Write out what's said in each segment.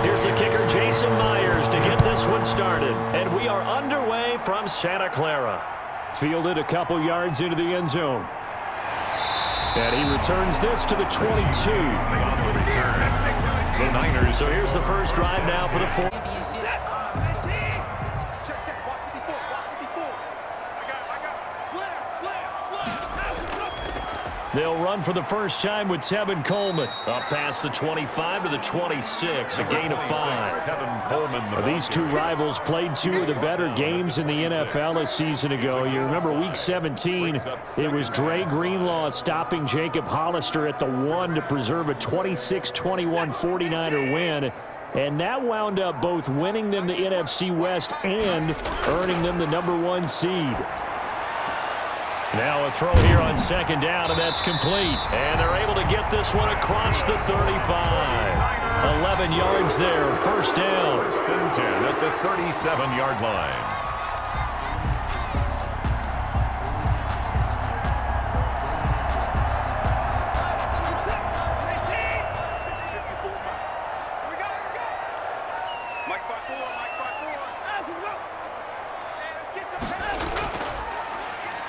Here's the kicker, Jason Myers, to get this one started. And we are underway from Santa Clara. Fielded a couple yards into the end zone. And he returns this to the 22. On the return, the Niners. So here's the first drive now for the 4. They'll run for the first time with Tevin Coleman. Up past the 25 to the 26, a gain of 5. Tevin Coleman. These two rivals played two of the better games in the NFL a season ago. You remember Week 17, it was Dre Greenlaw stopping Jacob Hollister at the 1 to preserve a 26-21 49er win. And that wound up both winning them the NFC West and earning them the #1 seed. Now a throw here on second down, and that's complete. And they're able to get this one across the 35. 11 yards there, first down. First and 10 at the 37-yard line.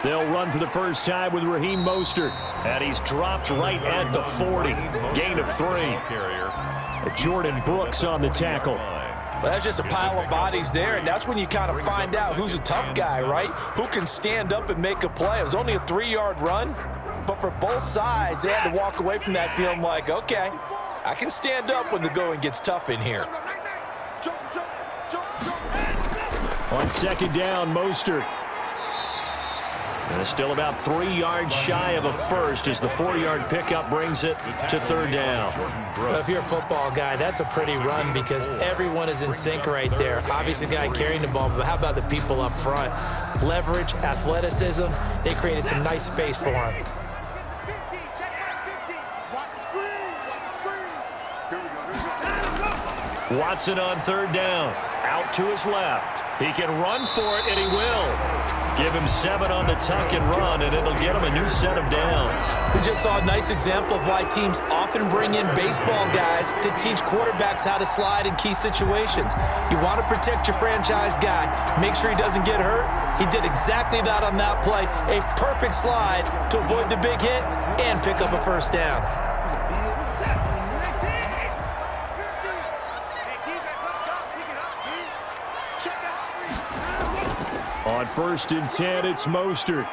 They'll run for the first time with Raheem Mostert. And he's dropped right at the 40. Gain of 3. Jordan Brooks on the tackle. Well, that's just a pile of bodies there, and that's when you kind of find out who's a tough guy, right? Who can stand up and make a play. It was only a 3-yard run, but for both sides, they had to walk away from that feeling like, okay, I can stand up when the going gets tough in here. On second down, Mostert. And it's still about 3 yards shy of a first as the 4-yard pickup brings it to third down. Well, if you're a football guy, that's a pretty run because everyone is in sync right there. Obviously, the guy carrying the ball, but how about the people up front? Leverage, athleticism, they created some nice space for him. Watson on third down. Out to his left. He can run for it, and he will. Give him 7 on the tuck and run, and it'll get him a new set of downs. We just saw a nice example of why teams often bring in baseball guys to teach quarterbacks how to slide in key situations. You want to protect your franchise guy. Make sure he doesn't get hurt. He did exactly that on that play. A perfect slide to avoid the big hit and pick up a first down. On first and 10, it's Mostert.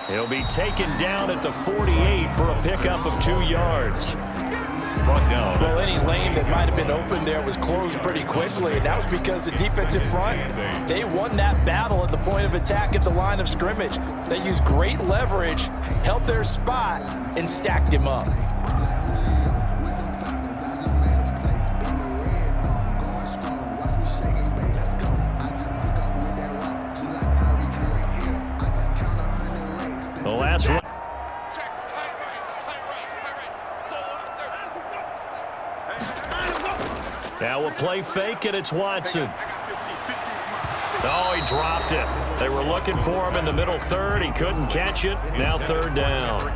He'll be taken down at the 48 for a pickup of 2 yards. Brought down. Well, any lane that might have been open there was closed pretty quickly, and that was because the defensive front, they won that battle at the point of attack at the line of scrimmage. They used great leverage, held their spot, and stacked him up. The last run. Now a play fake, and it's Watson. Oh, he dropped it. They were looking for him in the middle third. He couldn't catch it. Now third down.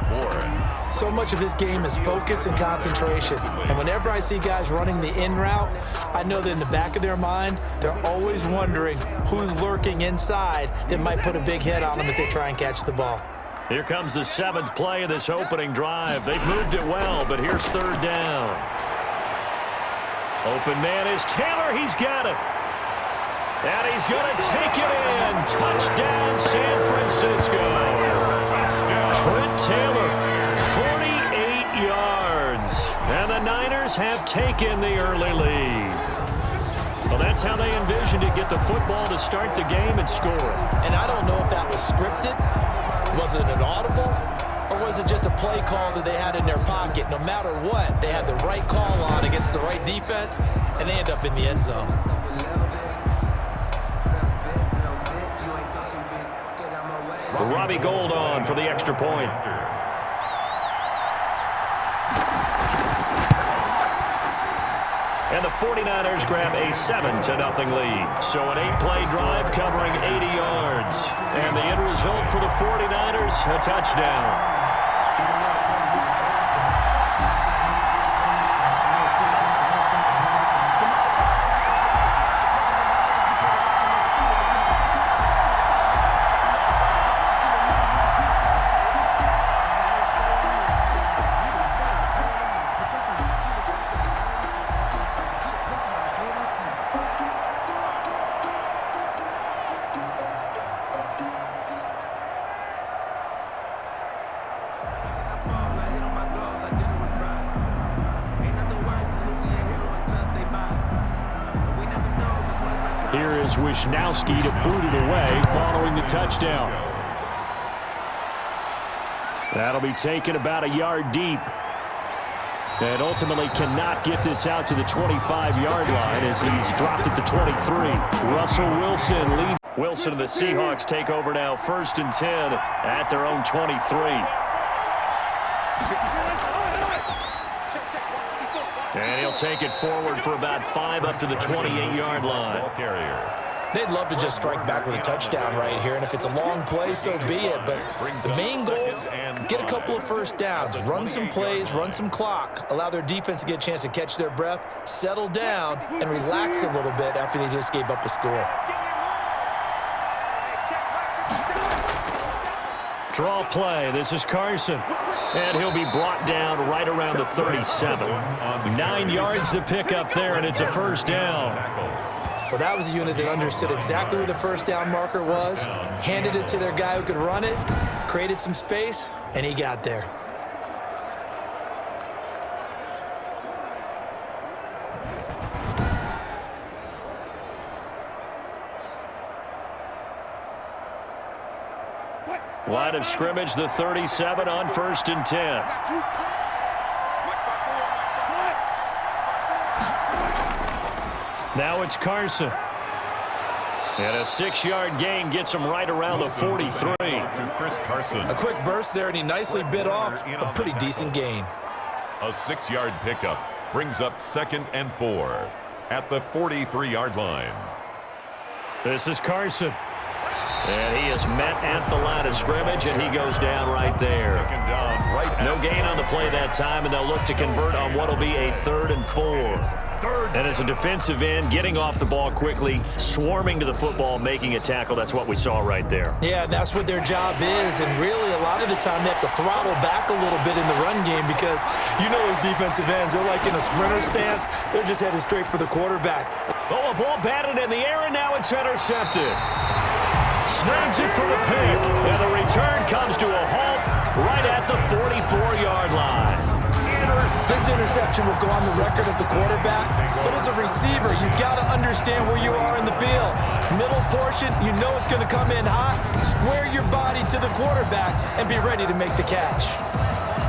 So much of this game is focus and concentration. And whenever I see guys running the in route, I know that in the back of their mind, they're always wondering who's lurking inside that might put a big hit on them as they try and catch the ball. Here comes the 7th play of this opening drive. They've moved it well, but here's third down. Open man is Taylor. He's got it. And he's going to take it in. Touchdown, San Francisco. Trent Taylor, 48 yards. And the Niners have taken the early lead. Well, that's how they envisioned it. Get the football to start the game and score it. And I don't know if that was scripted. Was it an audible? Or was it just a play call that they had in their pocket? No matter what, they had the right call on against the right defense, and they end up in the end zone. Robbie Gould on for the extra point. And the 49ers grab a 7-0 lead. So an 8-play drive covering 80 yards. And the end result for the 49ers, a touchdown. Here is Wisnowski to boot it away following the touchdown. That'll be taken about a yard deep. And ultimately cannot get this out to the 25-yard line as he's dropped at the 23. Russell Wilson leads. Wilson and the Seahawks take over now, 1st and 10 at their own 23. And he'll take it forward for about 5 up to the 28-yard line. They'd love to just strike back with a touchdown right here, and if it's a long play, so be it. But the main goal, get a couple of first downs, run some plays, run some clock, allow their defense to get a chance to catch their breath, settle down, and relax a little bit after they just gave up a score. Draw play. This is Carson. And he'll be brought down right around the 37. 9 yards to pick up there, and it's a first down. Well, that was a unit that understood exactly where the first down marker was, handed it to their guy who could run it, created some space, and he got there. Line of scrimmage, the 37 on 1st and 10. Now it's Carson. And a 6-yard gain gets him right around the 43. A quick burst there, and he nicely bit off a pretty decent gain. A 6-yard pickup brings up 2nd and 4 at the 43-yard line. This is Carson. And he is met at the line of scrimmage, and he goes down right there. No gain on the play that time, and they'll look to convert on what will be a 3rd and 4. And as a defensive end, getting off the ball quickly, swarming to the football, making a tackle, that's what we saw right there. Yeah, that's what their job is, and really a lot of the time they have to throttle back a little bit in the run game because you know those defensive ends, they're like in a sprinter stance. They're just headed straight for the quarterback. Oh, a ball batted in the air, and now it's intercepted. Snags it for the pick, and the return comes to a halt right at the 44-yard line. This interception will go on the record of the quarterback, but as a receiver, you've got to understand where you are in the field. Middle portion, you know it's going to come in hot. Square your body to the quarterback and be ready to make the catch.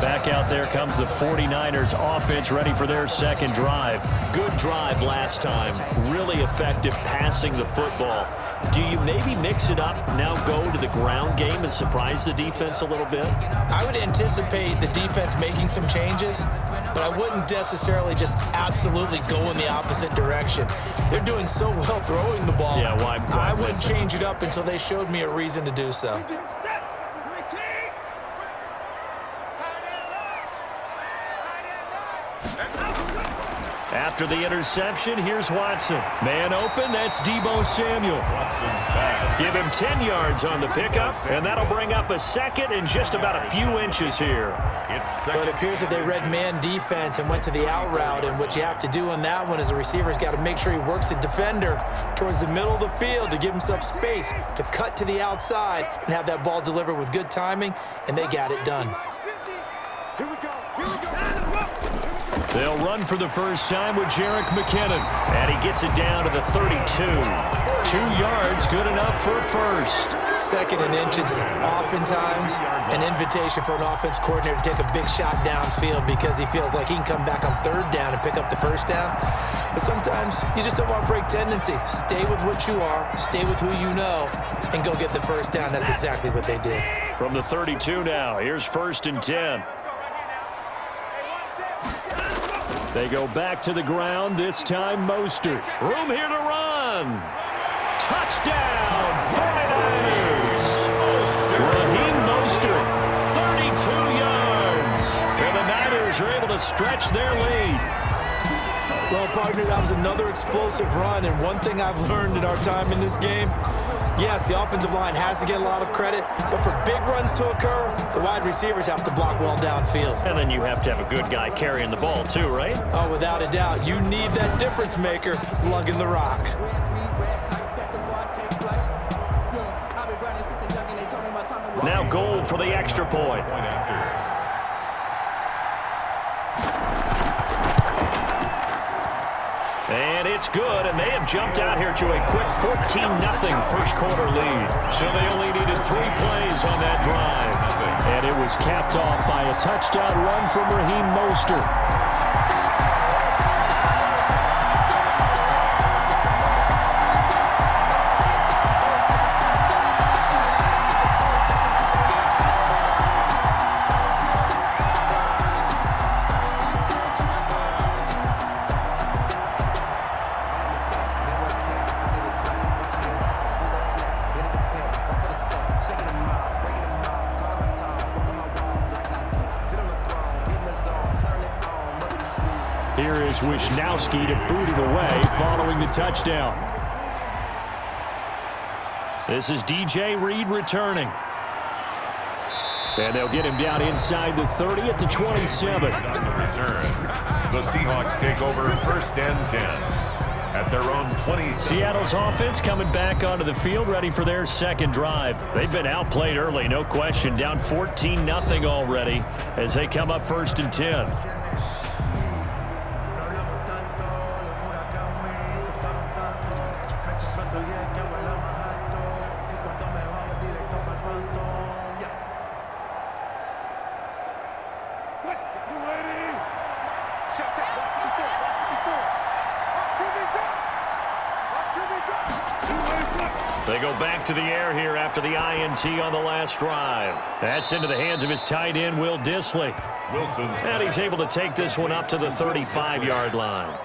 Back out there comes the 49ers offense, ready for their second drive. Good drive last time. Really effective passing the football. Do you maybe mix it up, now go to the ground game and surprise the defense a little bit? I would anticipate the defense making some changes, but I wouldn't necessarily just absolutely go in the opposite direction. They're doing so well throwing the ball. Yeah, why I wouldn't change it up until they showed me a reason to do so. After the interception, here's Watson. Man open, that's Deebo Samuel. Give him 10 yards on the pickup, and that'll bring up a 2nd and just about a few inches here. But it appears that they read man defense and went to the out route, and what you have to do on that one is the receiver's got to make sure he works the defender towards the middle of the field to give himself space to cut to the outside and have that ball delivered with good timing, and they got it done. They'll run for the first time with Jerick McKinnon, and he gets it down to the 32. 2 yards, good enough for a first. 2nd and inches is oftentimes an invitation for an offense coordinator to take a big shot downfield because he feels like he can come back on 3rd down and pick up the first down. But sometimes you just don't want to break tendency. Stay with what you are, stay with who you know, and go get the first down. That's exactly what they did. From the 32 now, here's 1st and 10. They go back to the ground, this time Mostert. Room here to run. Touchdown, 49ers. Raheem Mostert, 32 yards. And the Niners are able to stretch their lead. Well, partner, that was another explosive run, and one thing I've learned in our time in this game, yes, the offensive line has to get a lot of credit, but for big runs to occur, the wide receivers have to block well downfield. And then you have to have a good guy carrying the ball too, right? Oh, without a doubt. You need that difference maker lugging the rock. Now Gold for the extra point. And it's good, and they have jumped out here to a quick 14-0 first quarter lead. So they only needed 3 plays on that drive. And it was capped off by a touchdown run from Raheem Mostert. Here is Wisnowski to boot it away following the touchdown. This is DJ Reed returning. And they'll get him down inside the 30 at the 27. On the return, the Seahawks take over 1st and 10 at their own 27. Seattle's offense coming back onto the field, ready for their second drive. They've been outplayed early, no question, down 14-0 already as they come up 1st and 10. They go back to the air here after the INT on the last drive. That's into the hands of his tight end, Will Dissly. And he's able to take this one up to the 35-yard line.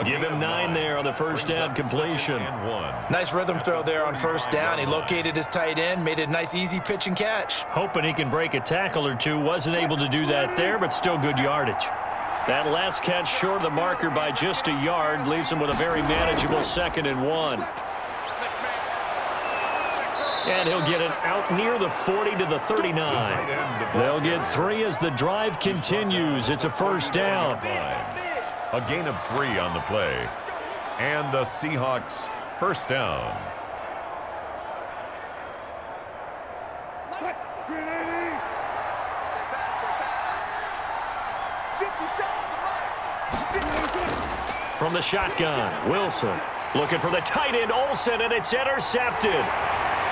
Give him 9 there on the first down completion. Nice rhythm throw there on first down. He located his tight end, made it a nice easy pitch and catch. Hoping he can break a tackle or two. Wasn't able to do that there, but still good yardage. That last catch short of the marker by just a yard leaves him with a very manageable 2nd and 1. And he'll get it out near the 40 to the 39. They'll get 3 as the drive continues. It's a first down. A gain of 3 on the play. And the Seahawks first down. From the shotgun, Wilson looking for the tight end, Olsen, and it's intercepted.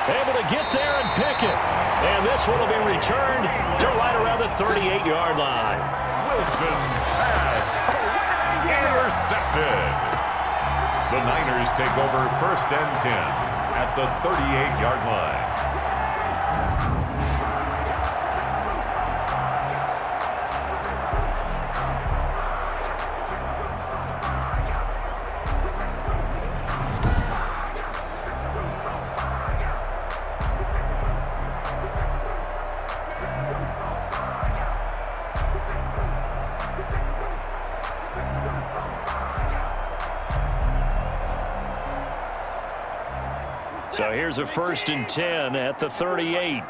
Able to get there and pick it. And this one will be returned to right around the 38-yard line. Wilson pass intercepted. The Niners take over 1st and 10 at the 38-yard line. So here's a 1st and 10 at the 38.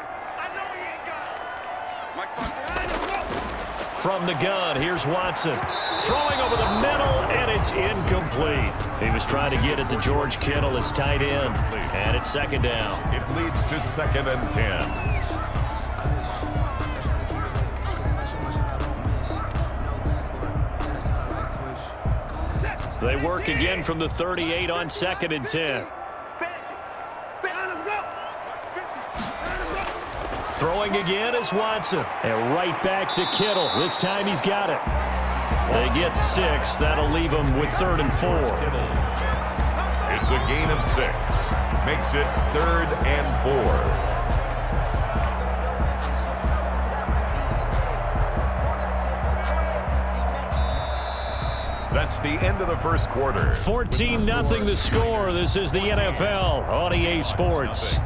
From the gun, here's Watson. Throwing over the middle, and it's incomplete. He was trying to get it to George Kittle, his tight end. And it's 2nd down. It leads to 2nd and 10. They work again from the 38 on 2nd and 10. Throwing again is Watson. And right back to Kittle. This time he's got it. They get 6. That'll leave them with 3rd and 4. It's a gain of 6. Makes it 3rd and 4. That's the end of the first quarter. 14-0 the score. This is the NFL on EA Sports.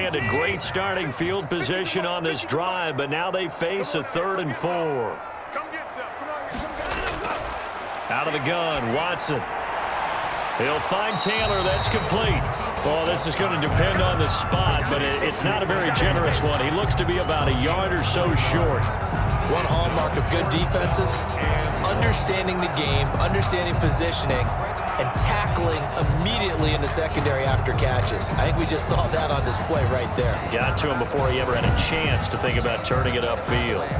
landed. Great starting field position on this drive, but now they face a 3rd and 4. Out of the gun, Watson. He'll find Taylor. That's complete. Well, this is going to depend on the spot, but it's not a very generous one. He looks to be about a yard or so short. One hallmark of good defenses is understanding the game, understanding positioning, and tackling immediately in the secondary after catches. I think we just saw that on display right there. Got to him before he ever had a chance to think about turning it upfield.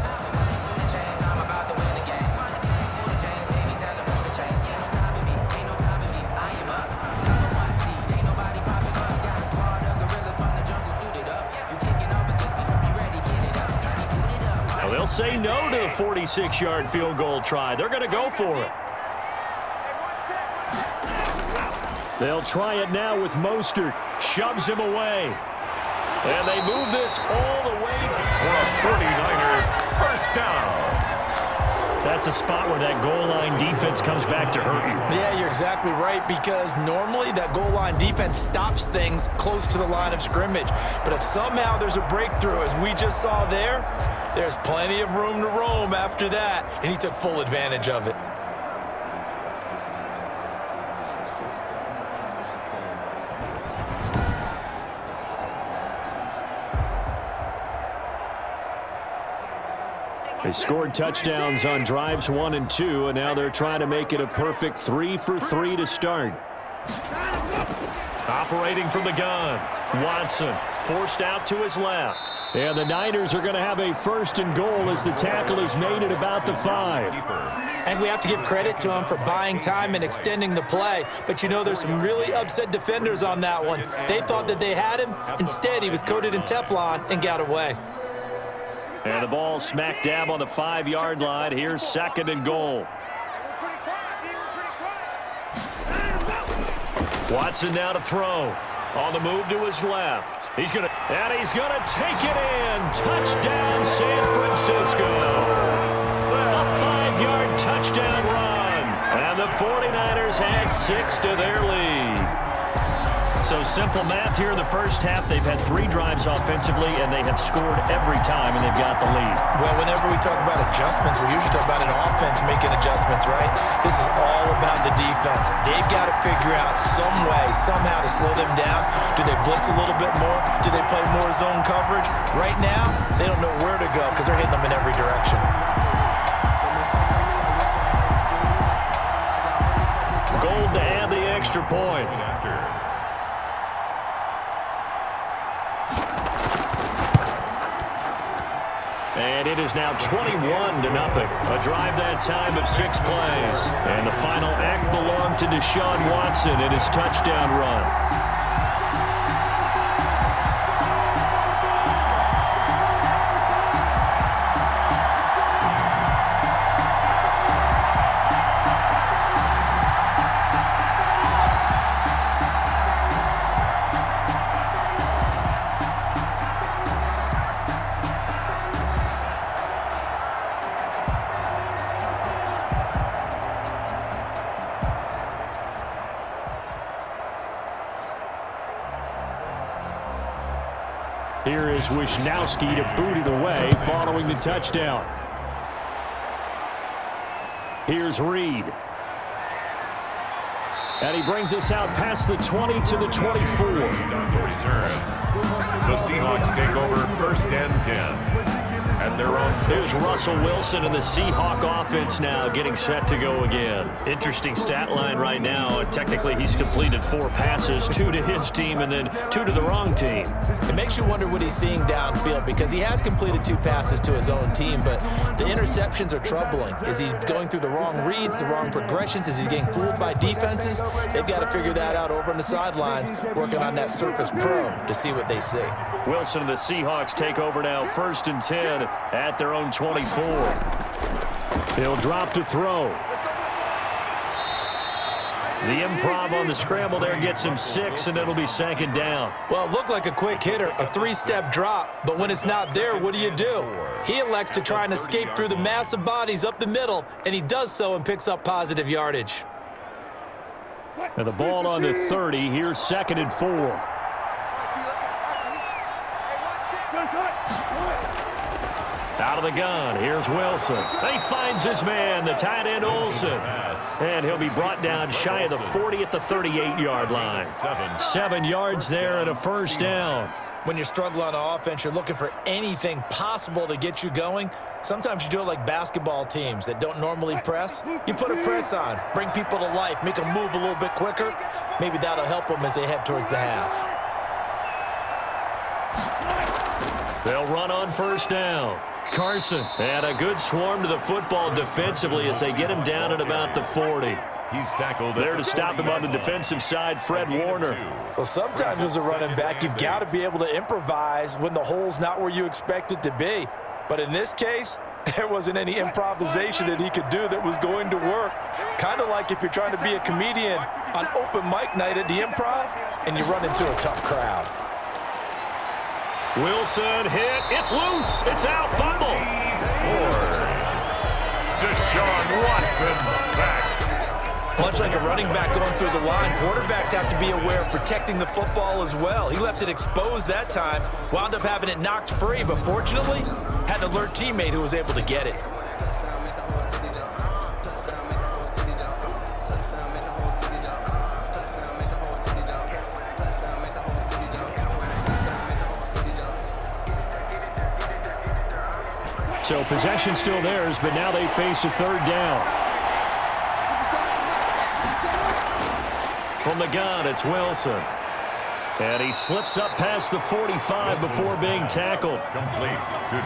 Well, they'll say no to the 46-yard field goal try. They're going to go for it. They'll try it now with Mostert. Shoves him away. And they move this all the way For a 49er first down. That's a spot where that goal line defense comes back to hurt you. Yeah, you're exactly right, because normally that goal line defense stops things close to the line of scrimmage. But if somehow there's a breakthrough, as we just saw there, there's plenty of room to roam after that, and he took full advantage of it. They scored touchdowns on drives 1 and 2, and now they're trying to make it a perfect 3 for 3 to start. Operating from the gun, Watson forced out to his left. And the Niners are going to have a 1st and goal as the tackle is made at about the 5. And we have to give credit to him for buying time and extending the play. But you know, there's some really upset defenders on that one. They thought that they had him. Instead, he was coated in Teflon and got away. And the ball smack dab on the 5-yard line. Here's 2nd and goal. Watson now to throw. On the move to his left. He's going to take it in. Touchdown, San Francisco. A 5-yard touchdown run. And the 49ers add 6 to their lead. So simple math here in the first half. They've had 3 drives offensively, and they have scored every time, and they've got the lead. Well, whenever we talk about adjustments, we usually talk about an offense making adjustments, right? This is all about the defense. They've got to figure out some way, somehow to slow them down. Do they blitz a little bit more? Do they play more zone coverage? Right now, they don't know where to go because they're hitting them in every direction. Gold to add the extra point. And it is now 21-0. A drive that time of 6 plays. And the final act belonged to Deshaun Watson in his touchdown run. Here is Wisnowski to boot it away following the touchdown. Here's Reed. And he brings us out past the 20 to the 24. The Seahawks take over 1st and 10. At their own. Here's Russell Wilson and the Seahawk offense now getting set to go again. Interesting stat line right now. Technically, he's completed 4 passes, 2 to his team and then 2 to the wrong team. It makes you wonder what he's seeing downfield, because he has completed 2 passes to his own team, but the interceptions are troubling. Is he going through the wrong reads, the wrong progressions? Is he getting fooled by defenses? They've got to figure that out over on the sidelines, working on that Surface Pro to see what they see. Wilson and the Seahawks take over now 1st and 10 at their own 24. He'll drop to throw. The improv on the scramble there gets him 6, and it'll be 2nd down. Well, it looked like a quick hitter, a 3-step drop, but when it's not there, what do? He elects to try and escape through the massive bodies up the middle, and he does so and picks up positive yardage. And the ball on the 30. Here's 2nd and 4. Out of the gun, here's Wilson. He finds his man, the tight end Olsen. And he'll be brought down shy of the 40 at the 38-yard line. 7 yards there and a first down. When you're struggling on offense, you're looking for anything possible to get you going. Sometimes you do it like basketball teams that don't normally press. You put a press on, bring people to life, make them move a little bit quicker. Maybe that'll help them as they head towards the half. They'll run on first down. Carson, and a good swarm to the football defensively as they get him down at about the 40. He's tackled there to stop him on the defensive side, Fred Warner. Well, sometimes as a running back, you've got to be able to improvise when the hole's not where you expect it to be. But in this case, there wasn't any improvisation that he could do that was going to work. Kind of like if you're trying to be a comedian on open mic night at the Improv and you run into a tough crowd. Wilson hit. It's loose. It's out. Fumble. Deshaun Watson sacked. Much like a running back going through the line, quarterbacks have to be aware of protecting the football as well. He left it exposed that time, wound up having it knocked free, but fortunately, had an alert teammate who was able to get it. So possession still theirs, but now they face a third down. From the gun, it's Wilson. And he slips up past the 45 before being tackled.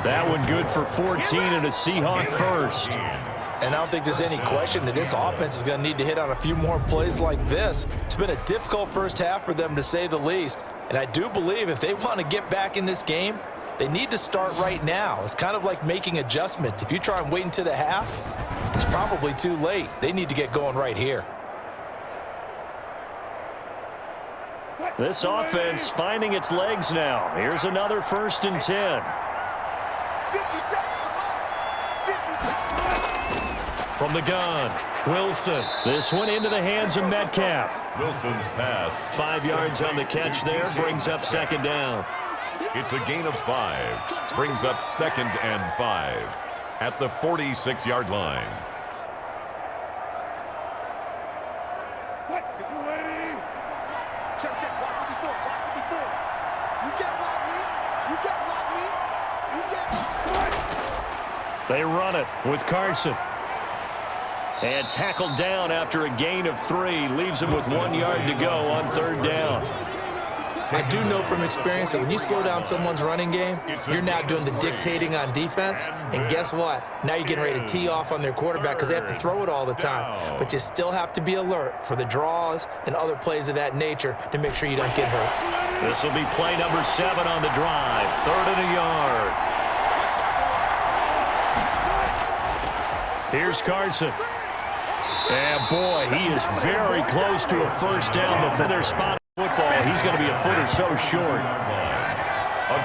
That one good for 14 and a Seahawk first. And I don't think there's any question that this offense is going to need to hit on a few more plays like this. It's been a difficult first half for them, to say the least. And I do believe if they want to get back in this game, they need to start right now. It's kind of like making adjustments. If you try and wait until the half, it's probably too late. They need to get going right here. This offense finding its legs now. Here's another 1st and 10. From the gun, Wilson. This one into the hands of Metcalf. Wilson's pass. 5 yards on the catch there, brings up 2nd down. It's a gain of 5. Brings up 2nd and 5 at the 46-yard line. They run it with Carson. And tackled down after a gain of 3. Leaves him with 1 yard to go on 3rd down. I do know from experience that when you slow down someone's running game, you're now doing the dictating on defense. And guess what? Now you're getting ready to tee off on their quarterback because they have to throw it all the time. But you still have to be alert for the draws and other plays of that nature to make sure you don't get hurt. This will be play number 7 on the drive. 3rd and a yard. Here's Carson. And boy, he is very close to a first down before they're spotting football. He's going to be a foot or so short.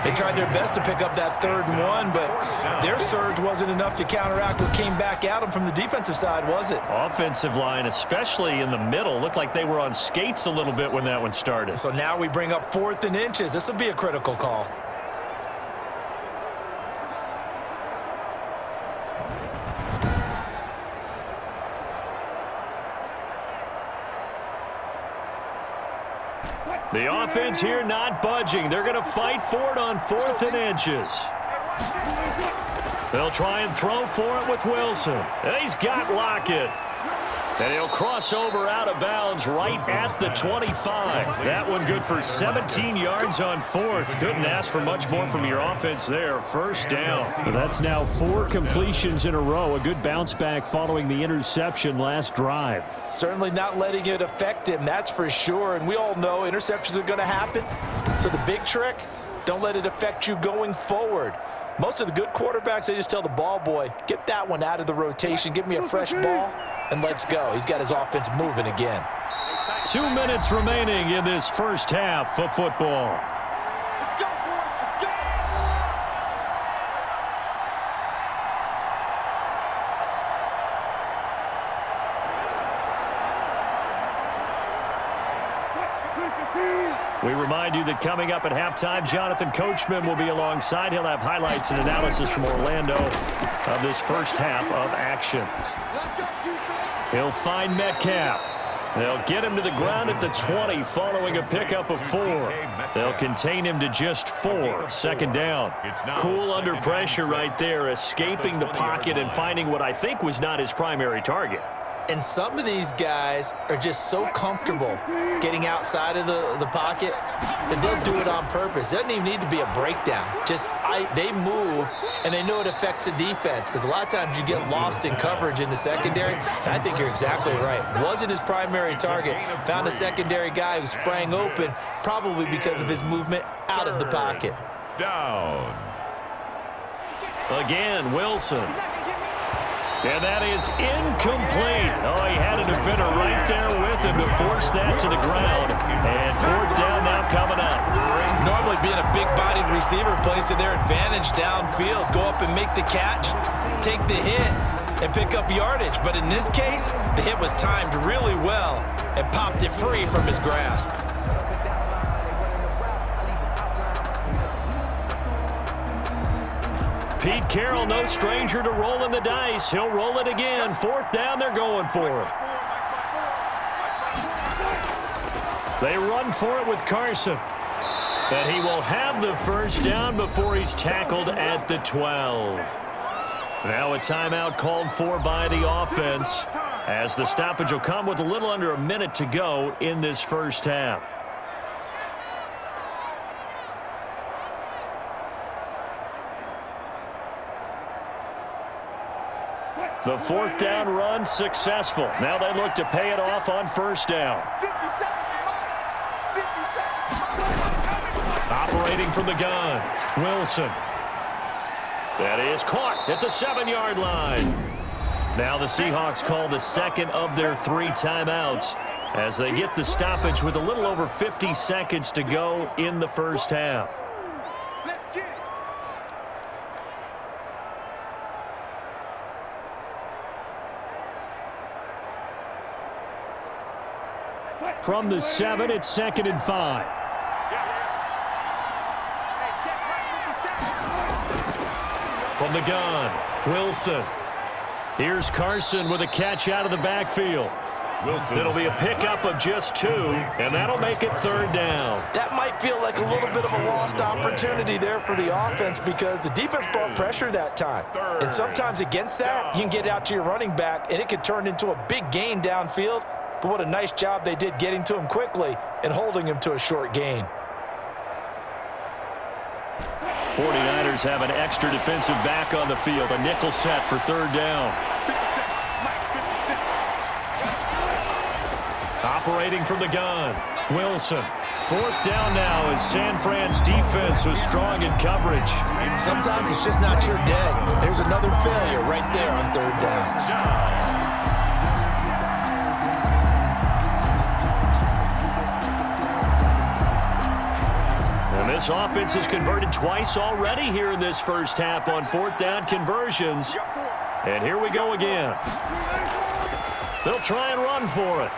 They tried their best to pick up that 3rd and 1, but their surge wasn't enough to counteract what came back at them from the defensive side, was it? Offensive line, especially in the middle, looked like they were on skates a little bit when that one started. So now we bring up 4th and inches. This will be a critical call. The offense here not budging. They're going to fight for it on 4th and inches. They'll try and throw for it with Wilson. And he's got Lockett. And he'll cross over out of bounds right at the 25. That one good for 17 yards on 4th. Couldn't ask for much more from your offense there. 1st down. But that's now 4 completions in a row. A good bounce back following the interception last drive. Certainly not letting it affect him, that's for sure. And we all know interceptions are going to happen. So the big trick, don't let it affect you going forward. Most of the good quarterbacks, they just tell the ball boy, get that one out of the rotation, give me a fresh ball, and let's go. He's got his offense moving again. 2 minutes remaining in this first half of football. Let's go, boys. Let's go. We remind you that coming up at halftime, Jonathan Coachman will be alongside. He'll have highlights and analysis from Orlando of this first half of action. He'll find Metcalf. They'll get him to the ground at the 20 following a pickup of 4. They'll contain him to just 4. Second down. Cool under pressure right there, escaping the pocket and finding what I think was not his primary target. And some of these guys are just so comfortable getting outside of the pocket that they'll do it on purpose. It doesn't even need to be a breakdown. They move, and they know it affects the defense, because a lot of times you get lost in coverage in the secondary, and I think you're exactly right. Wasn't his primary target. Found a secondary guy who sprang open, probably because of his movement out of the pocket. Down. Again, Wilson. And that is incomplete. Oh, he had a defender right there with him to force that to the ground. And fourth down now coming up. Normally being a big-bodied receiver plays to their advantage downfield. Go up and make the catch, take the hit, and pick up yardage. But in this case, the hit was timed really well and popped it free from his grasp. Pete Carroll, no stranger to rolling the dice. He'll roll it again. Fourth down, they're going for it. They run for it with Carson. But he will have the first down before he's tackled at the 12. Now a timeout called for by the offense, as the stoppage will come with a little under a minute to go in this first half. The fourth down run successful. Now they look to pay it off on first down. Operating from the gun, Wilson. That is caught at the 7-yard line. Now the Seahawks call the second of their 3 timeouts as they get the stoppage with a little over 50 seconds to go in the first half. From the 7, it's 2nd and 5. From the gun, Wilson. Here's Carson with a catch out of the backfield. Wilson. It'll be a pickup of just 2, and that'll make it third down. That might feel like a little bit of a lost opportunity there for the offense, because the defense brought pressure that time. And sometimes against that, you can get out to your running back, and it can turn into a big gain downfield. But what a nice job they did getting to him quickly and holding him to a short gain. 49ers have an extra defensive back on the field. A nickel set for third down. Operating from the gun, Wilson. Fourth down now as San Fran's defense was strong in coverage. Sometimes it's just not your day. There's another failure right there on third down. This offense has converted twice already here in this first half on fourth down conversions. And here we go again. They'll try and run for it.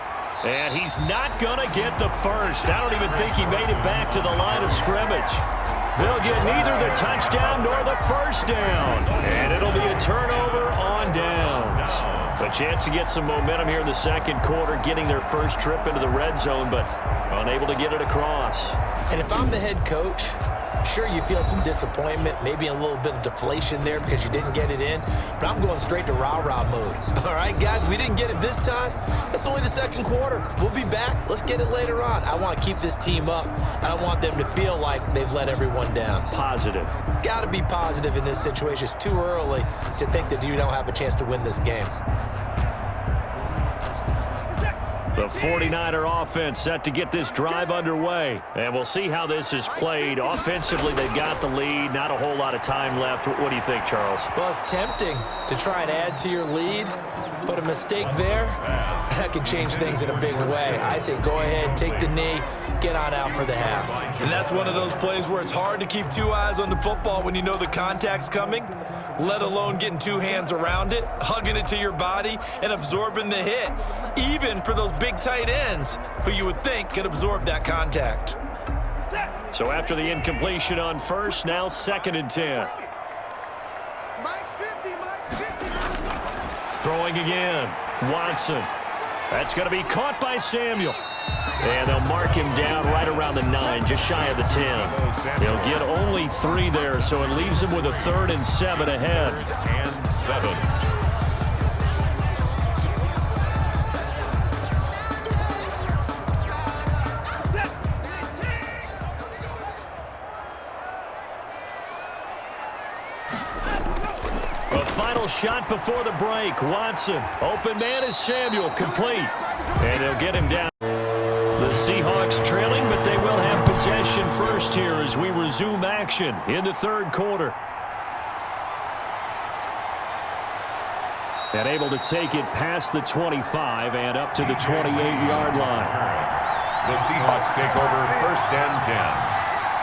And he's not going to get the first. I don't even think he made it back to the line of scrimmage. They'll get neither the touchdown nor the first down. And it'll be a turnover on downs. A chance to get some momentum here in the second quarter, getting their first trip into the red zone, but unable to get it across. And if I'm the head coach, sure, you feel some disappointment, maybe a little bit of deflation there because you didn't get it in, but I'm going straight to rah-rah mode. All right, guys, we didn't get it this time. That's only the second quarter. We'll be back. Let's get it later on. I want to keep this team up. I don't want them to feel like they've let everyone down. Positive. Got to be positive in this situation. It's too early to think that you don't have a chance to win this game. The 49er offense set to get this drive underway. And we'll see how this is played. Offensively, they've got the lead. Not a whole lot of time left. What do you think, Charles? Well, it's tempting to try and add to your lead, but a mistake there, that could change things in a big way. I say go ahead, take the knee, get on out for the half. And that's one of those plays where it's hard to keep 2 eyes on the football when you know the contact's coming. let alone getting two hands around it, hugging it to your body, and absorbing the hit, even for those big tight ends who you would think could absorb that contact. So after the incompletion on first, now 2nd and 10. Mike's 50, Mike's 50. Throwing again. Watson. That's going to be caught by Samuel. And they'll mark him down right around the 9, just shy of the 10. He'll get only 3 there, so it leaves him with a 3rd and 7 ahead. 3rd and 7. A final shot before the break. Watson. Open man is Samuel. Complete. And he'll get him down. The Seahawks trailing, but they will have possession first here as we resume action in the 3rd quarter. And able to take it past the 25 and up to the 28-yard line. The Seahawks take over 1st and 10.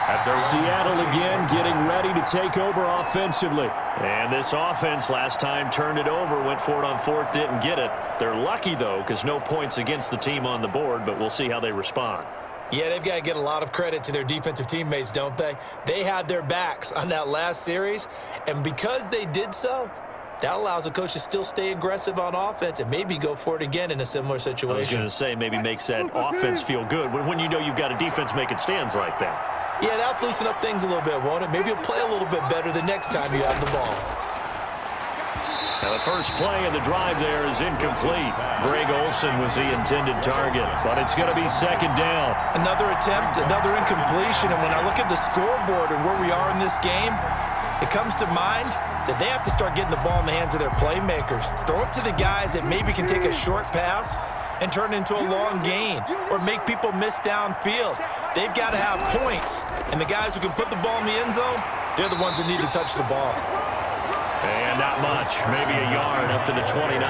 At their Seattle again getting ready to take over offensively. And this offense last time turned it over, went for it on 4th, didn't get it. They're lucky, though, because no points against the team on the board, but we'll see how they respond. Yeah, they've got to get a lot of credit to their defensive teammates, don't they? They had their backs on that last series, and because they did so, that allows the coach to still stay aggressive on offense and maybe go for it again in a similar situation. I was going to say, maybe makes that offense feel good when you know you've got a defense making stands like that. Yeah, that'll loosen up things a little bit, won't it? Maybe you'll play a little bit better the next time you have the ball. Now the first play of the drive there is incomplete. Greg Olsen was the intended target, but it's going to be 2nd down. Another attempt, another incompletion, and when I look at the scoreboard and where we are in this game, it comes to mind that they have to start getting the ball in the hands of their playmakers. Throw it to the guys that maybe can take a short pass and turn it into a long gain or make people miss downfield. They've got to have points, and the guys who can put the ball in the end zone, they're the ones that need to touch the ball. And not much, maybe a yard up to the 29.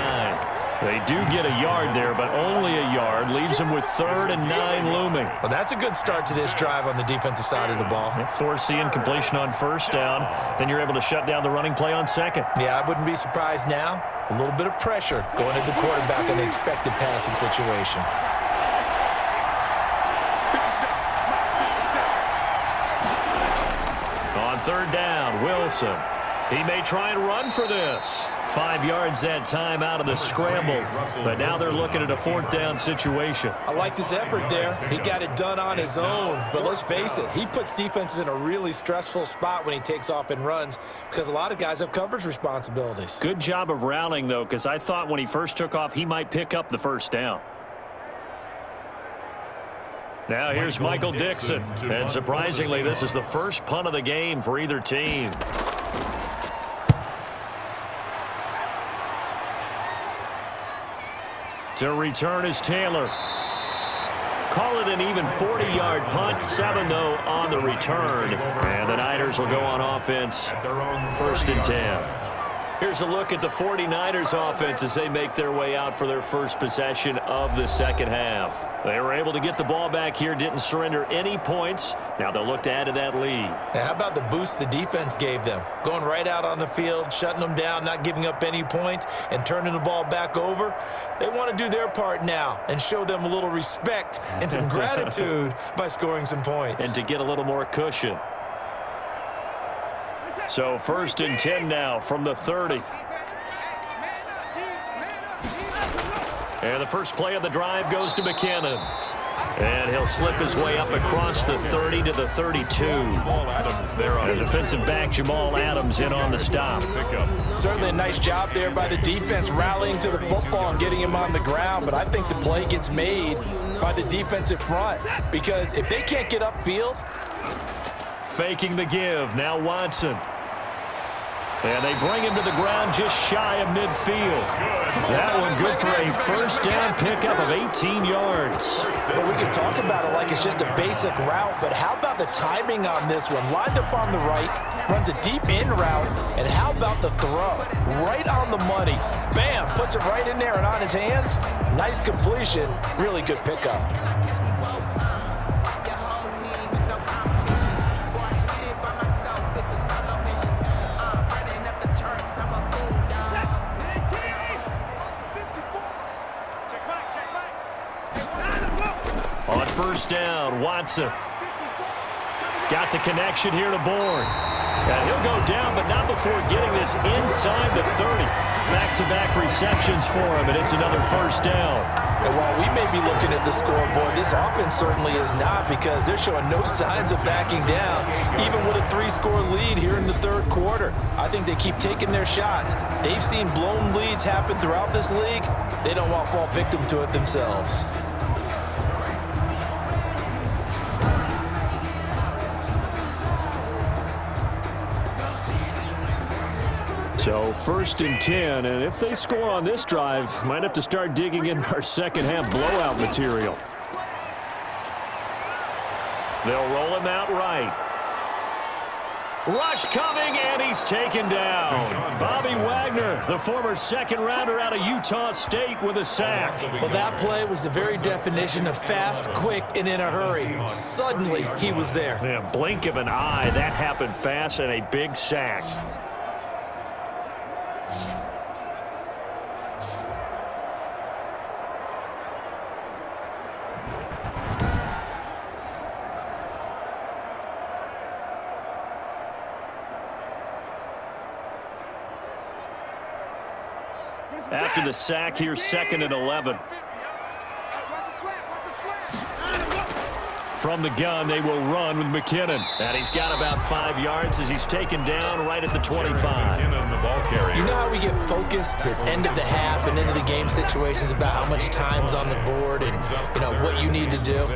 They do get a yard there, but only a yard. Leaves them with 3rd and 9 looming. Well, that's a good start to this drive on the defensive side of the ball. Force the incompletion on 1st down. Then you're able to shut down the running play on 2nd. Yeah, I wouldn't be surprised now. A little bit of pressure going at the quarterback in the expected passing situation. On 3rd down, Wilson. He may try and run for this. 5 yards that time out of the scramble, but now they're looking at a 4th down situation. I like his effort there. He got it done on his own, but let's face it, he puts defenses in a really stressful spot when he takes off and runs because a lot of guys have coverage responsibilities. Good job of rallying, though, because I thought when he first took off, he might pick up the 1st down. Now here's Michael Dixon, and surprisingly, this is the first punt of the game for either team. To return is Taylor. Call it an even 40-yard punt. 7, though, on the return. And the Niners will go on offense. 1st and 10. Here's a look at the 49ers offense as they make their way out for their first possession of the 2nd half. They were able to get the ball back here, didn't surrender any points. Now they'll look to add to that lead. Now, how about the boost the defense gave them? Going right out on the field, shutting them down, not giving up any points, and turning the ball back over. They want to do their part now and show them a little respect and some gratitude by scoring some points. And to get a little more cushion. So 1st and 10 now from the 30. And the first play of the drive goes to McKinnon. And he'll slip his way up across the 30 to the 32. The defensive back, Jamal Adams, in on the stop. Certainly a nice job there by the defense rallying to the football and getting him on the ground, but I think the play gets made by the defensive front because if they can't get upfield. Faking the give, now Watson. And they bring him to the ground just shy of midfield. That one good for a 1st down pickup of 18 yards. Well, we can talk about it like it's just a basic route, but how about the timing on this one? Lined up on the right, runs a deep in route, and how about the throw? Right on the money. Bam, puts it right in there and on his hands. Nice completion, really good pickup. first down. Watson got the connection here to Bourne. And he'll go down, but not before getting this inside the 30. Back-to-back receptions for him, and it's another first down. And while we may be looking at the scoreboard, this offense certainly is not, because they're showing no signs of backing down, even with a 3-score lead here in the third quarter. I think they keep taking their shots. They've seen blown leads happen throughout this league. They don't want to fall victim to it themselves. So 1st and 10, and if they score on this drive, might have to start digging in our second half blowout material. They'll roll him out right. Rush coming, and he's taken down. Bobby Wagner, the former second-rounder out of Utah State, with a sack. Well, that play was the very definition of fast, quick, and in a hurry. Suddenly, he was there. Yeah, blink of an eye, that happened fast, and a big sack. After the sack, here's 2nd and 11. From the gun, they will run with McKinnon. And he's got about 5 yards as he's taken down right at the 25. You know how we get focused at end of the half and into the game situations about how much time's on the board and, you know, what you need to do?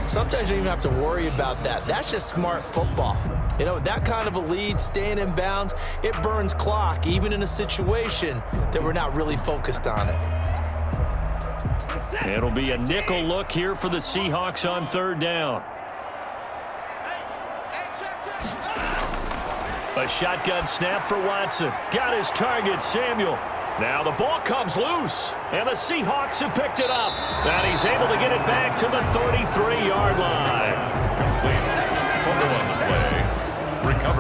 Sometimes you don't even have to worry about that. That's just smart football. You know, that kind of a lead, staying in bounds, it burns clock, even in a situation that we're not really focused on it. It'll be a nickel look here for the Seahawks on 3rd down. A shotgun snap for Watson. Got his target, Samuel. Now the ball comes loose, and the Seahawks have picked it up. And he's able to get it back to the 33-yard line.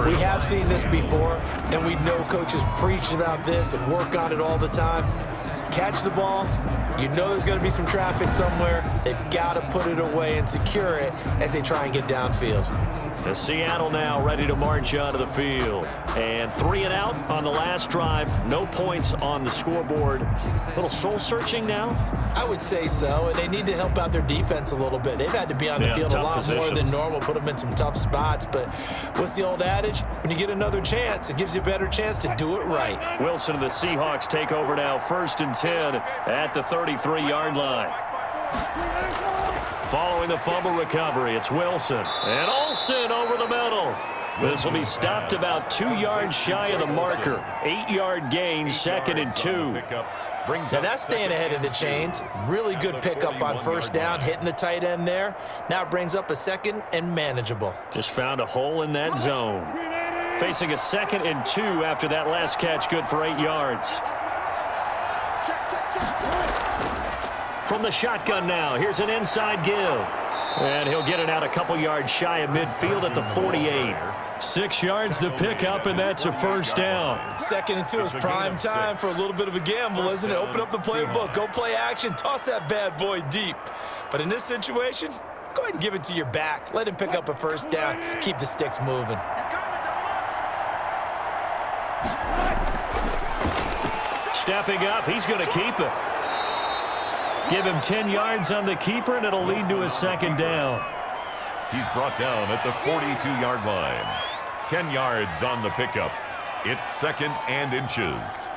We have seen this before, and we know coaches preach about this and work on it all the time. Catch the ball. You know there's going to be some traffic somewhere. They've got to put it away and secure it as they try and get downfield. The Seattle now ready to march onto the field. And 3 and out on the last drive. No points on the scoreboard. A little soul-searching now? I would say so, and they need to help out their defense a little bit. They've had to be on the field a lot more than normal, put them in some tough spots. But what's the old adage? When you get another chance, it gives you a better chance to do it right. Wilson and the Seahawks take over now, 1st and 10 at the 33-yard line. Following the fumble recovery, it's Wilson. And Olsen over the middle. This will be stopped about 2 yards shy of the marker. 8-yard gain, 2nd and 2. Now that's staying ahead of the chains. Really good pickup on 1st down, hitting the tight end there. Now it brings up a 2nd and manageable. Just found a hole in that zone. Facing a 2nd and 2 after that last catch, good for 8 yards. From the shotgun now, here's an inside give. And he'll get it out a couple yards shy of midfield at the 48. 6 yards the pickup, and that's a 1st down. 2nd and 2 is prime time for a little bit of a gamble, isn't it? Open up the playbook, go play action, toss that bad boy deep. But in this situation, go ahead and give it to your back. Let him pick up a 1st down, keep the sticks moving. Stepping up, he's going to keep it. Give him 10 yards on the keeper, and it'll lead to a 2nd down. He's brought down at the 42-yard line. 10 yards on the pickup. It's 2nd and inches.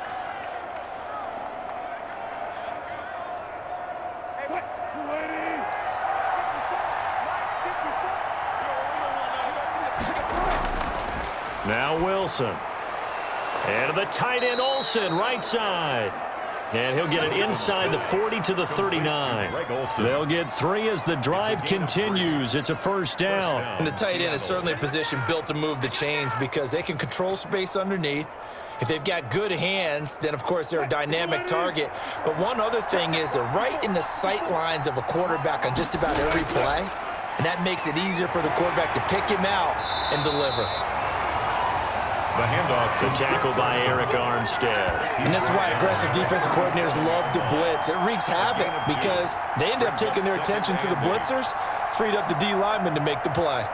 Now Wilson. And the tight end Olsen, right side. And he'll get it inside the 40 to the 39. They'll get 3 as the drive continues. It's a 1st down. And the tight end is certainly a position built to move the chains because they can control space underneath. If they've got good hands, then, of course, they're a dynamic target. But one other thing is they're right in the sight lines of a quarterback on just about every play. And that makes it easier for the quarterback to pick him out and deliver. The handoff The tackle by Eric Armstead. And this is why aggressive defensive coordinators love to blitz. It wreaks havoc because they end up taking their attention to the blitzers, freed up the D lineman to make the play.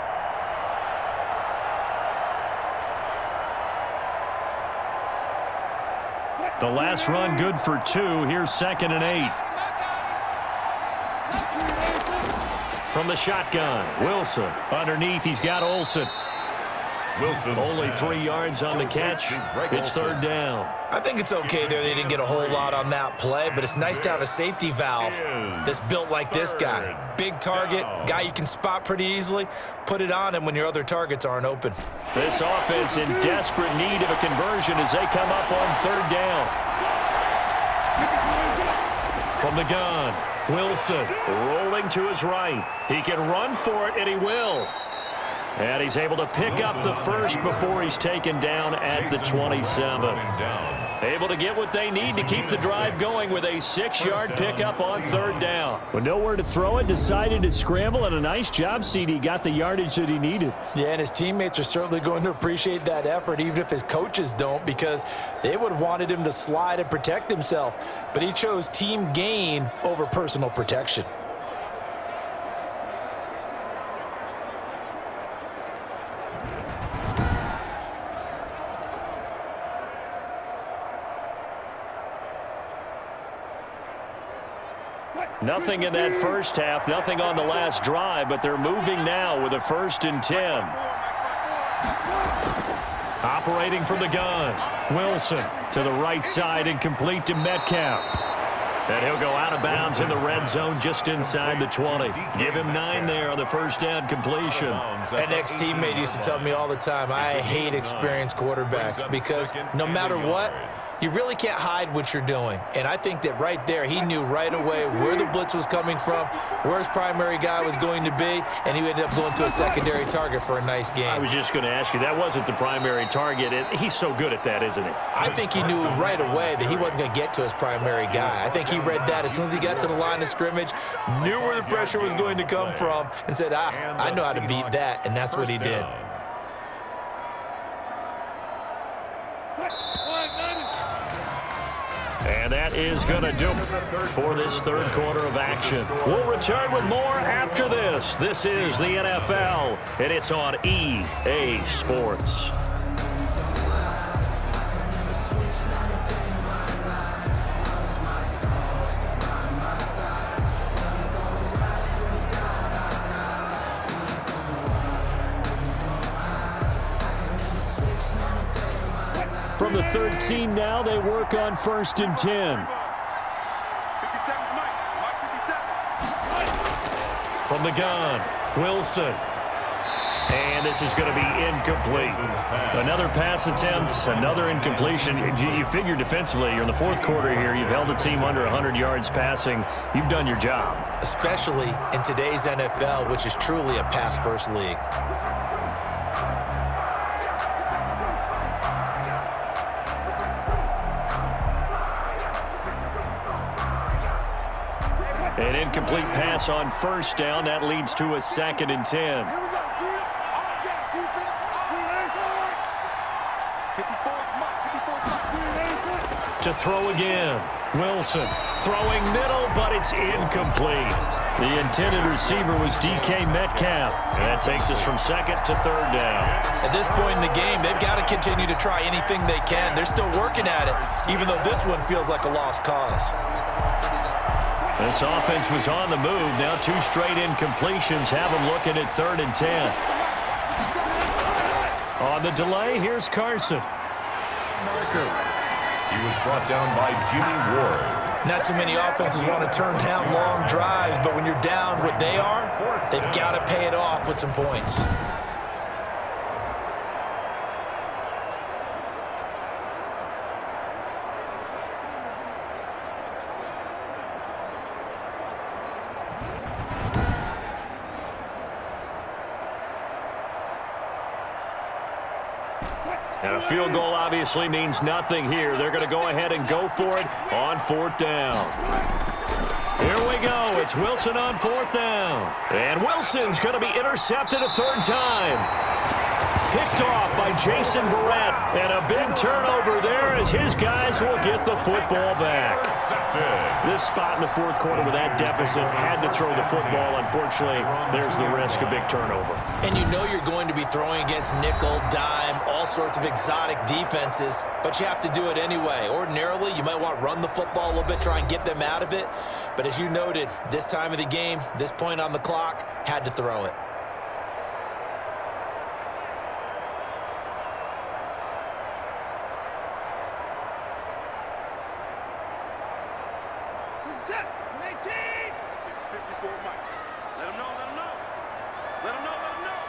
The last run good for 2. Here's 2nd and 8. From the shotgun, Wilson. Underneath, he's got Olsen. Wilson. Only 3 yards on the catch. It's 3rd down. I think it's okay there. They didn't get a whole lot on that play, but it's nice to have a safety valve that's built like this guy. Big target, guy you can spot pretty easily. Put it on him when your other targets aren't open. This offense in desperate need of a conversion as they come up on 3rd down. From the gun, Wilson rolling to his right. He can run for it, and he will. And he's able to pick up the first before he's taken down at the 27. Able to get what they need to keep the drive going with a 6-yard pickup on 3rd down. With nowhere to throw it, decided to scramble, and a nice job, CD. Got the yardage that he needed. Yeah, and his teammates are certainly going to appreciate that effort, even if his coaches don't, because they would have wanted him to slide and protect himself. But he chose team gain over personal protection. Nothing in that first half, nothing on the last drive, but they're moving now with a 1st and 10. Operating from the gun, Wilson to the right side and complete to Metcalf. And he'll go out of bounds in the red zone just inside the 20. Give him 9 there on the 1st down completion. An ex-teammate used to tell me all the time, I hate experienced quarterbacks because no matter what, you really can't hide what you're doing. And I think that right there, he knew right away where the blitz was coming from, where his primary guy was going to be, and he ended up going to a secondary target for a nice game. I was just going to ask you, that wasn't the primary target. He's so good at that, isn't he? I think he knew right away that he wasn't going to get to his primary guy. I think he read that as soon as he got to the line of scrimmage, knew where the pressure was going to come from, and said, I know how to beat that, and that's what he did. And that is going to do it for this 3rd quarter of action. We'll return with more after this. This is the NFL, and it's on EA Sports. From the 13 now, they work on 1st and 10. 57, Mike 57. From the gun, Wilson. And this is going to be incomplete. Another pass attempt, another incompletion. You figure defensively, you're in the 4th quarter here. You've held the team under 100 yards passing. You've done your job. Especially in today's NFL, which is truly a pass-first league. An incomplete pass on 1st down. That leads to a 2nd and 10. Here we go, Jim. All down, defense. All 54, Mike. 54. To throw again. Wilson throwing middle, but it's incomplete. The intended receiver was DK Metcalf. And that takes us from 2nd to 3rd down. At this point in the game, they've got to continue to try anything they can. They're still working at it, even though this one feels like a lost cause. This offense was on the move. Now 2 straight incompletions have them looking at 3rd and 10. On the delay, here's Carson. He was brought down by Jimmy Ward. Not too many offenses want to turn down long drives, but when you're down what they are, they've got to pay it off with some points. And a field goal obviously means nothing here. They're going to go ahead and go for it on 4th down. Here we go. It's Wilson on 4th down. And Wilson's going to be intercepted a 3rd time. picked off by Jason Barrett. And a big turnover there as his guys will get the football back. This spot in the fourth quarter with that deficit had to throw the football. Unfortunately, there's the risk of big turnover. And you know you're going to be throwing against nickel, dime, all sorts of exotic defenses, but you have to do it anyway. Ordinarily, you might want to run the football a little bit, try and get them out of it. But as you noted, this time of the game, this point on the clock, had to throw it. Set. 18. 54, Mike. Let him know, let him know. Let him know, let him know.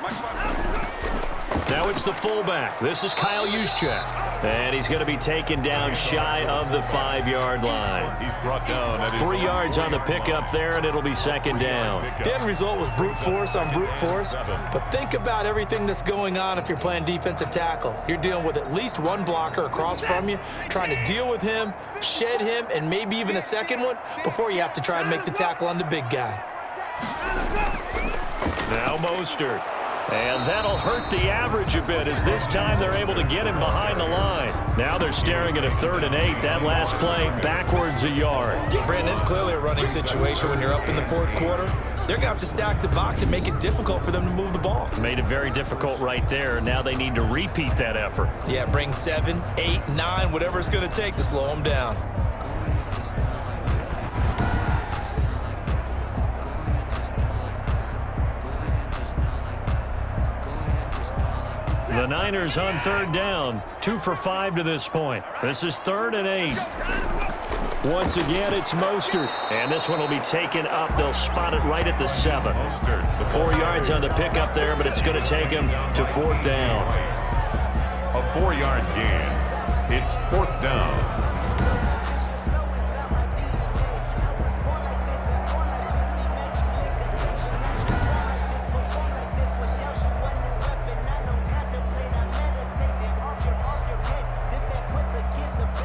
Mike, now it's the fullback. This is Kyle Juszczyk. And he's going to be taken down shy of the 5-yard line. He's brought down at 3 yards on the pickup there, and it'll be second down. The end result was brute force on brute force, but think about everything that's going on if you're playing defensive tackle. You're dealing with at least one blocker across from you, trying to deal with him, shed him, and maybe even a second one before you have to try and make the tackle on the big guy. Now Mostert. And that'll hurt the average a bit as this time they're able to get him behind the line. Now they're staring at a 3rd and 8. That last play backwards a yard. Brandon, it's clearly a running situation when you're up in the fourth quarter. They're going to have to stack the box and make it difficult for them to move the ball. Made it very difficult right there. Now they need to repeat that effort. Yeah, bring 7, 8, 9, whatever it's going to take to slow them down. The Niners on 3rd down. 2 for 5 to this point. This is 3rd and 8. Once again, it's Mostert. And this one will be taken up. They'll spot it right at the 7. 4 yards on the pickup there, but it's going to take him to 4th down. A 4-yard gain. It's 4th down.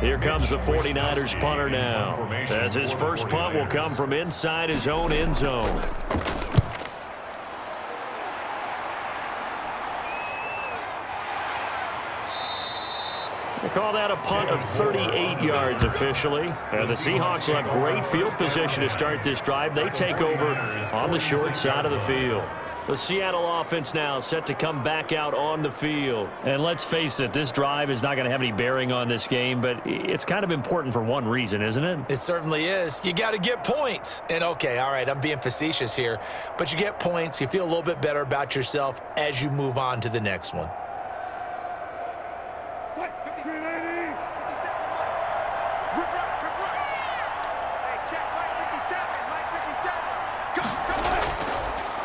Here comes the 49ers punter now, as his first punt will come from inside his own end zone. They call that a punt of 38 yards officially. The Seahawks will have great field position to start this drive. They take over on the short side of the field. The Seattle offense now set to come back out on the field. And let's face it, this drive is not going to have any bearing on this game, but it's kind of important for one reason, isn't it? It certainly is. You got to get points. And okay, all right, I'm being facetious here, but you get points, you feel a little bit better about yourself as you move on to the next one.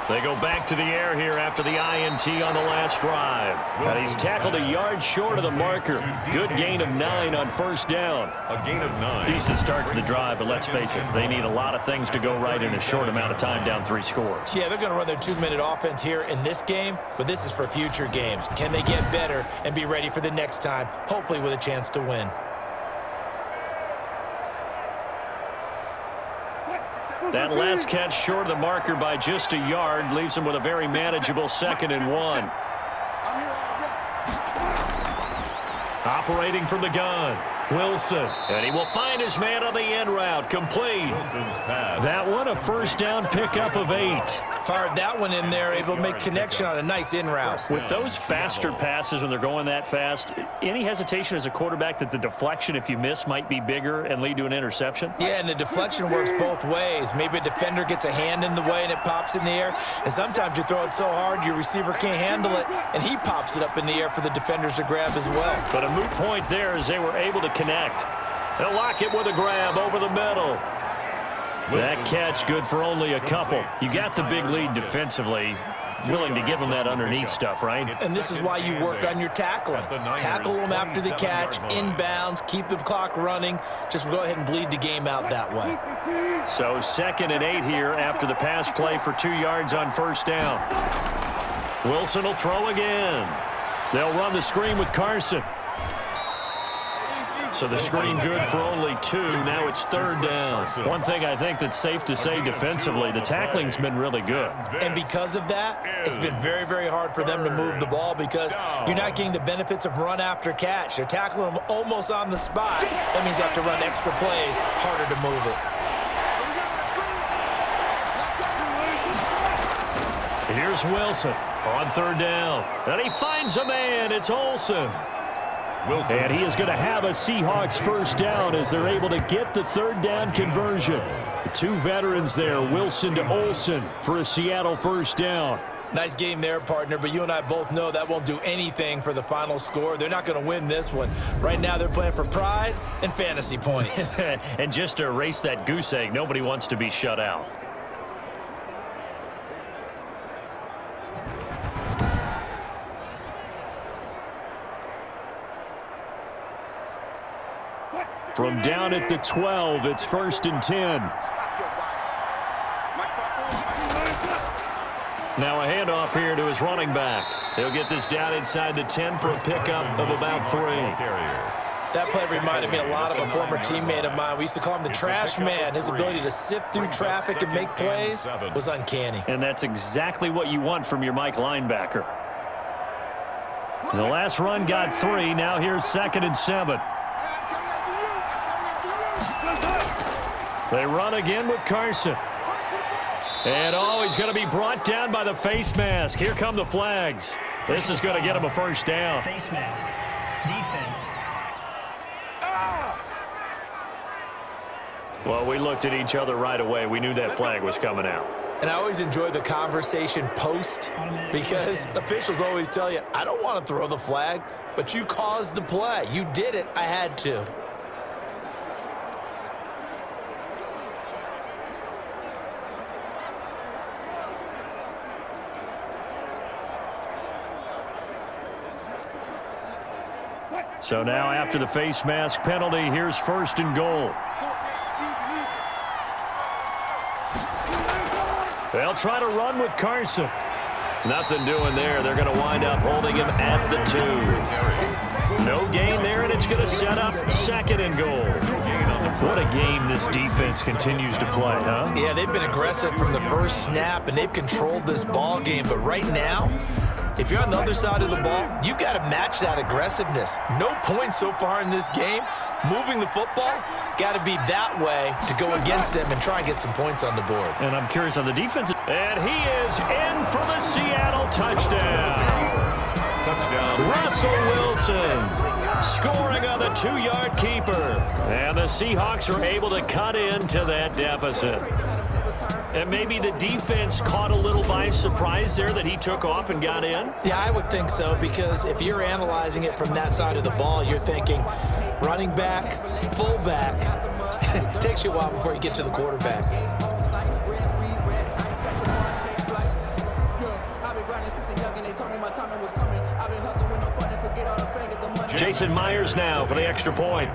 They go back to the air here after the INT on the last drive. And he's tackled a yard short of the marker. Good gain of 9 on 1st down. A gain of 9. Decent start to the drive, but let's face it, they need a lot of things to go right in a short amount of time, down 3 scores. Yeah, they're going to run their 2-minute offense here in this game, but this is for future games. Can they get better and be ready for the next time, hopefully with a chance to win? That last catch short of the marker by just a yard leaves him with a very manageable 2nd and 1. Operating from the gun, Wilson. And he will find his man on the end route, complete. Wilson's pass. That one a 1st down pickup of 8. Fired that one in there, able to make connection on a nice in route. With those faster passes when they're going that fast, any hesitation as a quarterback that the deflection, if you miss, might be bigger and lead to an interception? Yeah, and the deflection works both ways. Maybe a defender gets a hand in the way and it pops in the air, and sometimes you throw it so hard your receiver can't handle it, and he pops it up in the air for the defenders to grab as well. But a moot point there as they were able to connect. They'll lock it with a grab over the middle. That catch good for only a couple. You got the big lead defensively. Willing to give them that underneath stuff, right? And this is why you work on your tackling. Tackle them after the catch, inbounds, keep the clock running. Just go ahead and bleed the game out that way. So 2nd and 8 here after the pass play for 2 yards on 1st down. Wilson will throw again. They'll run the screen with Carson. So the screen good for only 2. Now it's 3rd down. One thing I think that's safe to say defensively, the tackling's been really good. And because of that, it's been very, very hard for them to move the ball because you're not getting the benefits of run after catch. They're tackling them almost on the spot. That means you have to run extra plays, harder to move it. Here's Wilson on 3rd down. And he finds a man. It's Olsen. Wilson. And he is going to have a Seahawks 1st down as they're able to get the 3rd down conversion. The 2 veterans there, Wilson to Olsen, for a Seattle 1st down. Nice game there, partner, but you and I both know that won't do anything for the final score. They're not going to win this one. Right now, they're playing for pride and fantasy points. And just to erase that goose egg, nobody wants to be shut out. From down at the 12, it's 1st and 10. Now a handoff here to his running back. He'll get this down inside the 10 for a pickup of about 3. That play reminded me a lot of a former teammate of mine. We used to call him the trash man. His ability to sift through traffic and make plays was uncanny. And that's exactly what you want from your Mike linebacker. The last run got 3. Now here's 2nd and 7. They run again with Carson. And he's going to be brought down by the face mask. Here come the flags. This is going to get him a 1st down. Face mask. Defense. Well, we looked at each other right away. We knew that flag was coming out. And I always enjoy the conversation post because officials always tell you, I don't want to throw the flag, but you caused the play. You did it. I had to. So now after the face mask penalty, here's 1st and goal. They'll try to run with Carson. Nothing doing there. They're going to wind up holding him at the 2. No gain there, and it's going to set up 2nd and goal. What a game this defense continues to play, huh? Yeah, they've been aggressive from the first snap, and they've controlled this ball game. But right now, if you're on the other side of the ball, you've got to match that aggressiveness. No points so far in this game. Moving the football, got to be that way to go against them and try and get some points on the board. And I'm curious on the defense. And he is in for the Seattle touchdown. Russell Wilson scoring on the 2-yard keeper. And the Seahawks are able to cut into that deficit. And maybe the defense caught a little by surprise there that he took off and got in? Yeah, I would think so, because if you're analyzing it from that side of the ball, you're thinking running back, fullback. It takes you a while before you get to the quarterback. Jason Myers now for the extra point.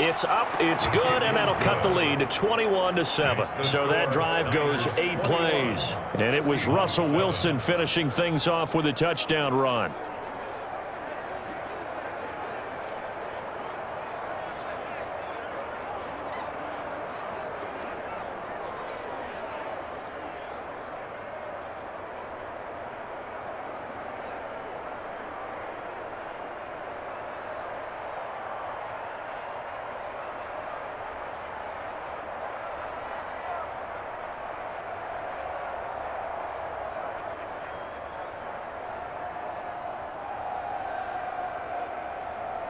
It's up, it's good, and that'll cut the lead to 21-7. So that drive goes 8 plays. And it was Russell Wilson finishing things off with a touchdown run.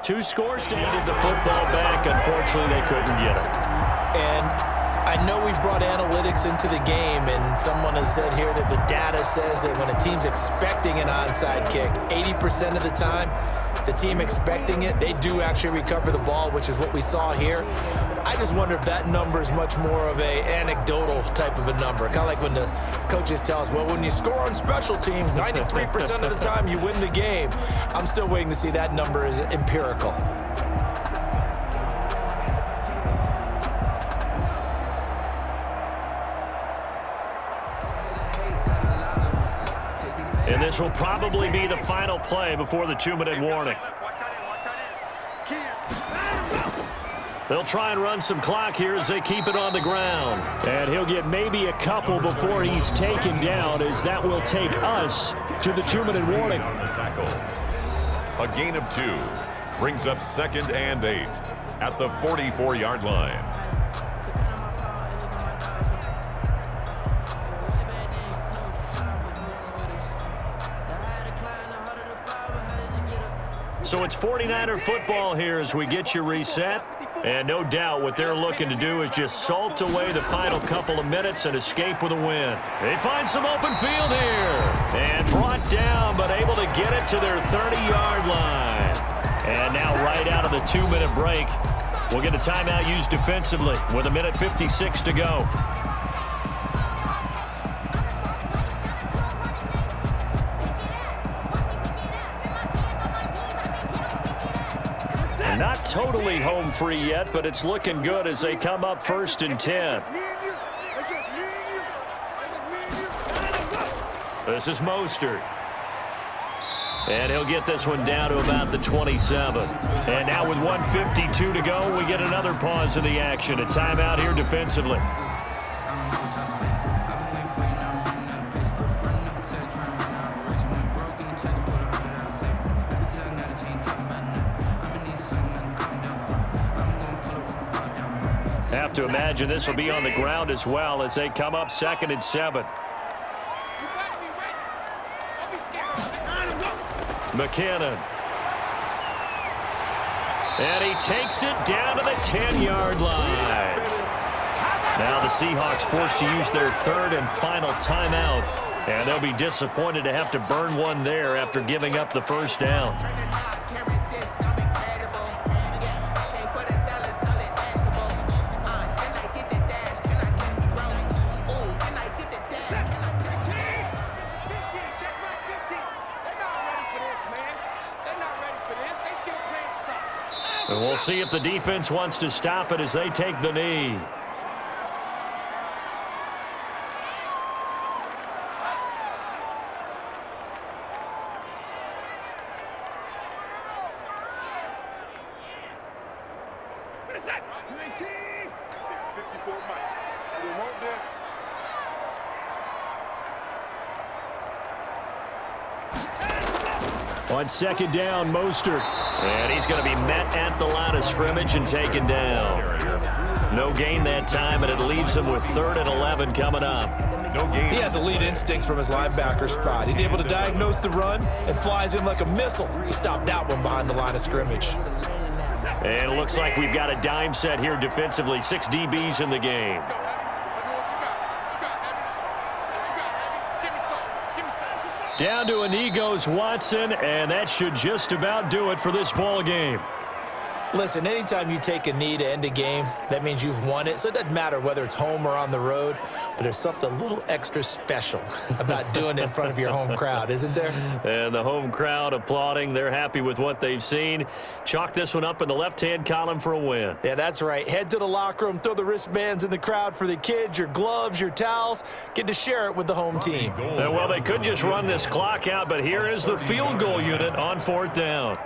Two scores handed the football back. Unfortunately, they couldn't get it. And I know we brought analytics into the game, and someone has said here that the data says that when a team's expecting an onside kick, 80% of the time, the team expecting it, they do actually recover the ball, which is what we saw here. I just wonder if that number is much more of a anecdotal type of a number. Kind of like when the coaches tell us, well, when you score on special teams, 93% of the time you win the game. I'm still waiting to see that number is empirical. And And this will probably be the final play before the 2-minute warning. They'll try and run some clock here as they keep it on the ground. And he'll get maybe a couple before he's taken down, as that will take us to the 2-minute warning. On the tackle. A gain of 2 brings up 2nd and 8 at the 44-yard line. So it's 49er football here as we get you reset. And no doubt what they're looking to do is just salt away the final couple of minutes and escape with a win. They find some open field here. And brought down, but able to get it to their 30-yard line. And now right out of the 2-minute break, we'll get a timeout used defensively with 1:56 to go. Not totally home free yet, but it's looking good as they come up 1st and 10. This is Mostert. And he'll get this one down to about the 27. And now with 1:52 to go, we get another pause of the action. A timeout here defensively. Have to imagine this will be on the ground as well as they come up 2nd and 7. McKinnon. And he takes it down to the 10-yard line. Now the Seahawks forced to use their 3rd and final timeout. And they'll be disappointed to have to burn one there after giving up the 1st down. And we'll see if the defense wants to stop it as they take the knee. What is that? 54 Mike. We want this. On 2nd down, Mostert. And he's going to be met at the line of scrimmage and taken down. No gain that time, and it leaves him with 3rd and 11 coming up. No gain. He has elite instincts from his linebacker spot. He's able to diagnose the run and flies in like a missile to stop that one behind the line of scrimmage. And it looks like we've got a dime set here defensively. 6 DBs in the game. Down to a knee goes Watson, and that should just about do it for this ball game. Listen, anytime you take a knee to end a game, that means you've won it. So it doesn't matter whether it's home or on the road, but there's something a little extra special about doing it in front of your home crowd, isn't there? And the home crowd applauding. They're happy with what they've seen. Chalk this one up in the left-hand column for a win. Yeah, that's right. Head to the locker room, throw the wristbands in the crowd for the kids, your gloves, your towels. Get to share it with the home team. Well, they could just run this clock out, but here is the field goal unit on 4th down.